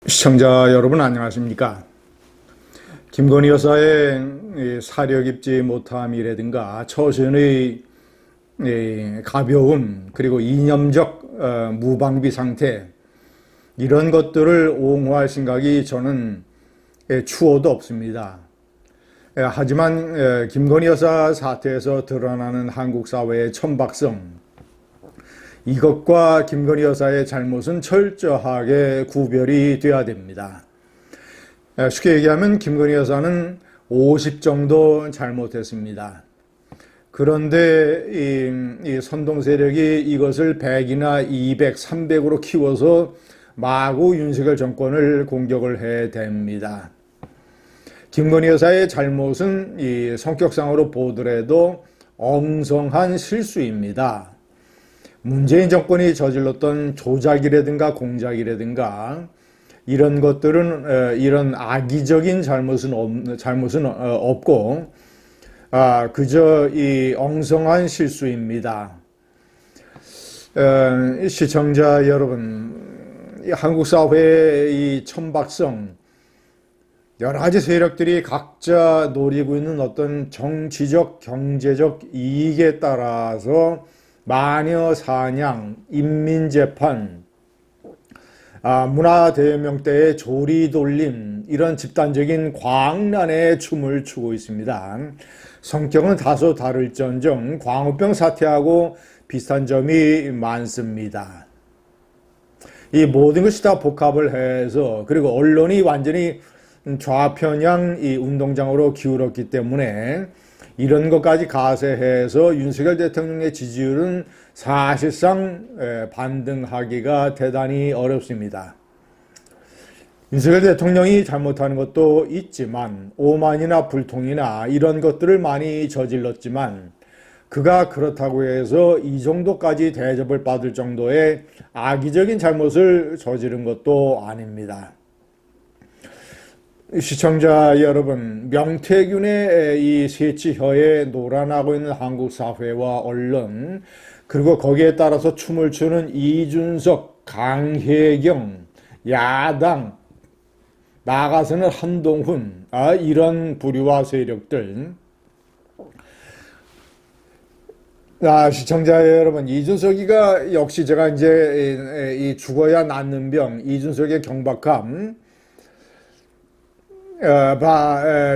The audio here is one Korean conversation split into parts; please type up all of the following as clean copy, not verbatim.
시청자 여러분 안녕하십니까? 김건희 여사의 사력 입지 못함이라든가 처신의 가벼움 그리고 이념적 무방비 상태 이런 것들을 옹호할 생각이 저는 추호도 없습니다. 하지만 김건희 여사 사태에서 드러나는 한국 사회의 천박성 이것과 김건희 여사의 잘못은 철저하게 구별이 돼야 됩니다. 쉽게 얘기하면 김건희 여사는 50 정도 잘못했습니다. 그런데 이 선동 세력이 이것을 100이나 200, 300으로 키워서 마구 윤석열 정권을 공격을 해댑니다. 김건희 여사의 잘못은 이 성격상으로 보더라도 엉성한 실수입니다. 문재인 정권이 저질렀던 조작이라든가 공작이라든가 이런 것들은 이런 악의적인 잘못은 없고 그저 이 엉성한 실수입니다. 시청자 여러분, 한국 사회의 이 천박성 여러 가지 세력들이 각자 노리고 있는 어떤 정치적, 경제적 이익에 따라서 마녀 사냥, 인민재판, 문화대혁명때의 조리돌림 이런 집단적인 광란의 춤을 추고 있습니다. 성격은 다소 다를지언정 광우병 사태하고 비슷한 점이 많습니다. 이 모든 것이 다 복합을 해서 그리고 언론이 완전히 좌편향 이 운동장으로 기울었기 때문에 이런 것까지 가세해서 윤석열 대통령의 지지율은 사실상 반등하기가 대단히 어렵습니다. 윤석열 대통령이 잘못하는 것도 있지만 오만이나 불통이나 이런 것들을 많이 저질렀지만 그가 그렇다고 해서 이 정도까지 대접을 받을 정도의 악의적인 잘못을 저지른 것도 아닙니다. 시청자 여러분, 명태균의 이 새치혀에 놀아나고 있는 한국 사회와 언론 그리고 거기에 따라서 춤을 추는 이준석, 강혜경, 야당, 나아가서는 한동훈 이런 부류와 세력들 시청자 여러분, 이준석이가 역시 제가 이제 이 죽어야 낫는 병 이준석의 경박함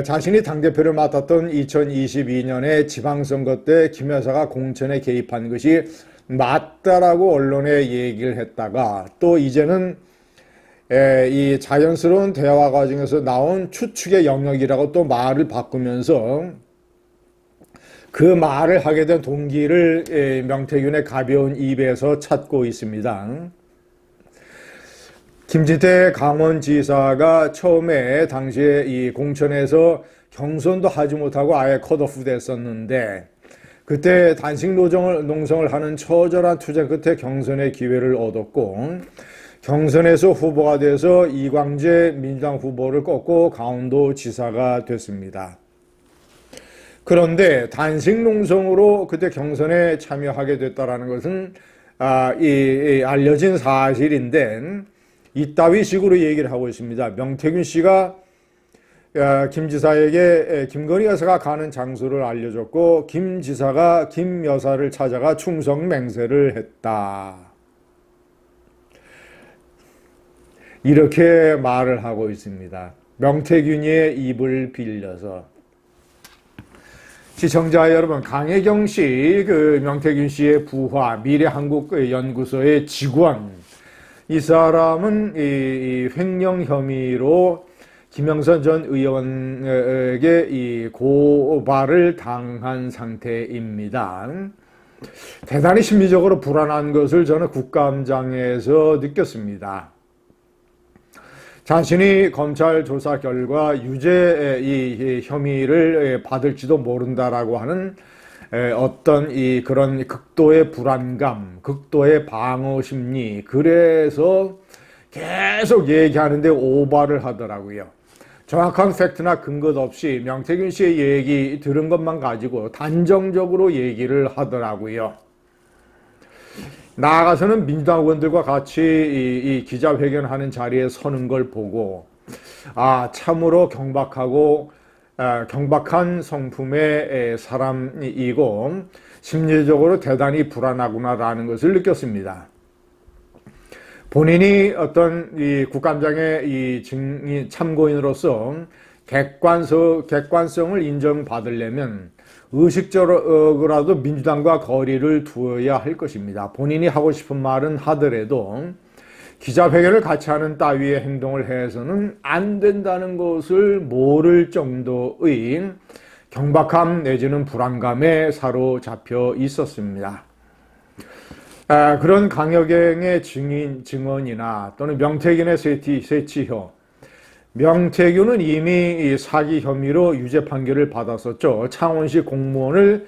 자신이 당대표를 맡았던 2022년에 지방선거 때 김 여사가 공천에 개입한 것이 맞다라고 언론에 얘기를 했다가 또 이제는 이 자연스러운 대화 과정에서 나온 추측의 영역이라고 또 말을 바꾸면서 그 말을 하게 된 동기를 명태균의 가벼운 입에서 찾고 있습니다. 김진태 강원지사가 처음에 당시에 이 공천에서 경선도 하지 못하고 아예 컷오프 됐었는데 그때 단식 농성을 하는 처절한 투쟁 끝에 경선의 기회를 얻었고 경선에서 후보가 돼서 이광재 민주당 후보를 꺾고 강원도 지사가 됐습니다. 그런데 단식 농성으로 그때 경선에 참여하게 됐다는 것은 알려진 사실인데 이따위 식으로 얘기를 하고 있습니다. 명태균 씨가 김 지사에게 김건희 여사가 가는 장소를 알려줬고 김 지사가 김 여사를 찾아가 충성 맹세를 했다. 이렇게 말을 하고 있습니다. 명태균의 입을 빌려서. 시청자 여러분, 강혜경 씨, 명태균 씨의 부하, 미래한국연구소의 직원, 이 사람은 이 횡령 혐의로 김영선 전 의원에게 이 고발을 당한 상태입니다. 대단히 심리적으로 불안한 것을 저는 국감장에서 느꼈습니다. 자신이 검찰 조사 결과 유죄 이 혐의를 받을지도 모른다라고 하는 어떤 그런 극도의 불안감, 극도의 방어 심리, 그래서 계속 얘기하는데 오바를 하더라고요. 정확한 팩트나 근거 없이 명태균 씨의 얘기 들은 것만 가지고 단정적으로 얘기를 하더라고요. 나아가서는 민주당 의원들과 같이 이 기자회견하는 자리에 서는 걸 보고 참으로 경박한 성품의 사람이고 심리적으로 대단히 불안하구나라는 것을 느꼈습니다. 본인이 어떤 이 국감장의 이 참고인으로서 객관성을 인정받으려면 의식적으로라도 민주당과 거리를 두어야 할 것입니다. 본인이 하고 싶은 말은 하더라도 기자회견을 같이 하는 따위의 행동을 해서는 안 된다는 것을 모를 정도의 경박함 내지는 불안감에 사로잡혀 있었습니다. 그런 강요경의 증언이나 또는 명태균의 세치효, 명태균은 이미 사기 혐의로 유죄 판결을 받았었죠. 창원시 공무원을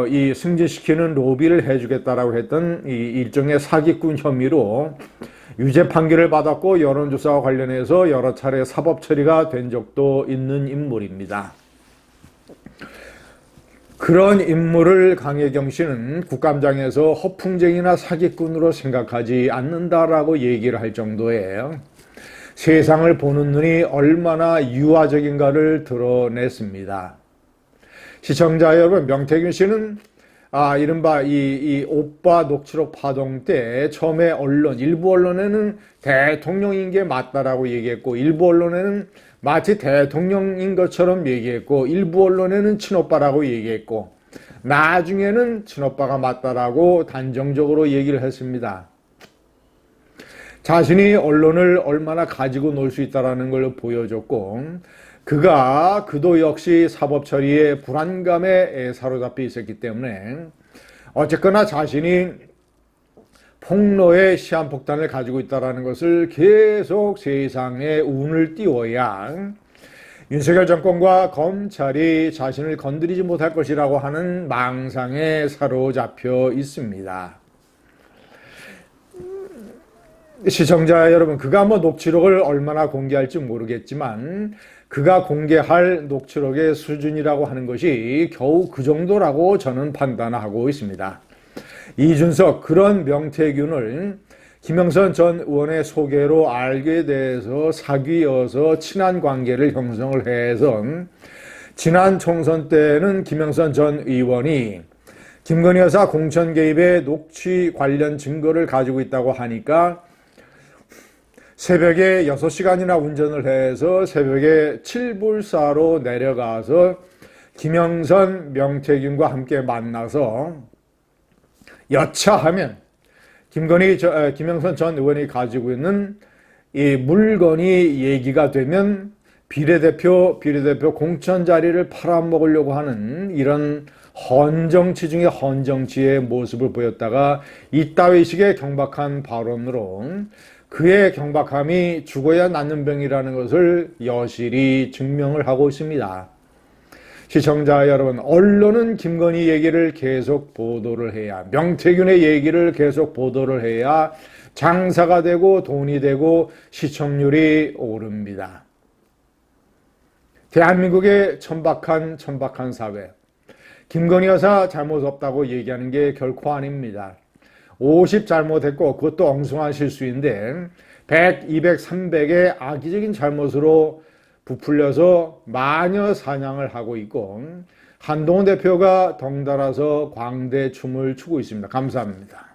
이 승진시키는 로비를 해주겠다라고 했던 이 일종의 사기꾼 혐의로 유죄 판결을 받았고 여론조사와 관련해서 여러 차례 사법 처리가 된 적도 있는 인물입니다. 그런 인물을 강혜경 씨는 국감장에서 허풍쟁이나 사기꾼으로 생각하지 않는다라고 얘기를 할 정도예요. 세상을 보는 눈이 얼마나 유화적인가를 드러냈습니다. 시청자 여러분, 명태균 씨는 이른바 이 오빠 녹취록 파동 때 처음에 일부 언론에는 대통령인 게 맞다라고 얘기했고, 일부 언론에는 마치 대통령인 것처럼 얘기했고, 일부 언론에는 친오빠라고 얘기했고, 나중에는 친오빠가 맞다라고 단정적으로 얘기를 했습니다. 자신이 언론을 얼마나 가지고 놀 수 있다는 걸 보여줬고, 그도 역시 사법 처리의 불안감에 사로잡혀 있었기 때문에 어쨌거나 자신이 폭로의 시한폭탄을 가지고 있다는 것을 계속 세상에 운을 띄워야 윤석열 정권과 검찰이 자신을 건드리지 못할 것이라고 하는 망상에 사로잡혀 있습니다. 시청자 여러분, 그가 녹취록을 얼마나 공개할지 모르겠지만 그가 공개할 녹취록의 수준이라고 하는 것이 겨우 그 정도라고 저는 판단하고 있습니다. 이준석, 그런 명태균을 김영선 전 의원의 소개로 알게 돼서 사귀어서 친한 관계를 형성을 해서 지난 총선 때는 김영선 전 의원이 김건희 여사 공천 개입의 녹취 관련 증거를 가지고 있다고 하니까 새벽에 6시간이나 운전을 해서 새벽에 7불사로 내려가서 김영선, 명태균과 함께 만나서 여차하면 김영선 전 의원이 가지고 있는 이 물건이 얘기가 되면 비례대표 공천 자리를 팔아먹으려고 하는 이런 헌정치 중에 헌정치의 모습을 보였다가 이따위 식의 경박한 발언으로 그의 경박함이 죽어야 낫는 병이라는 것을 여실히 증명을 하고 있습니다. 시청자 여러분, 언론은 김건희 얘기를 계속 보도를 해야, 명태균의 얘기를 계속 보도를 해야 장사가 되고 돈이 되고 시청률이 오릅니다. 대한민국의 천박한 사회, 김건희 여사 잘못 없다고 얘기하는 게 결코 아닙니다. 50 잘못했고 그것도 엉뚱한 실수인데 100, 200, 300의 악의적인 잘못으로 부풀려서 마녀 사냥을 하고 있고 한동훈 대표가 덩달아서 광대춤을 추고 있습니다. 감사합니다.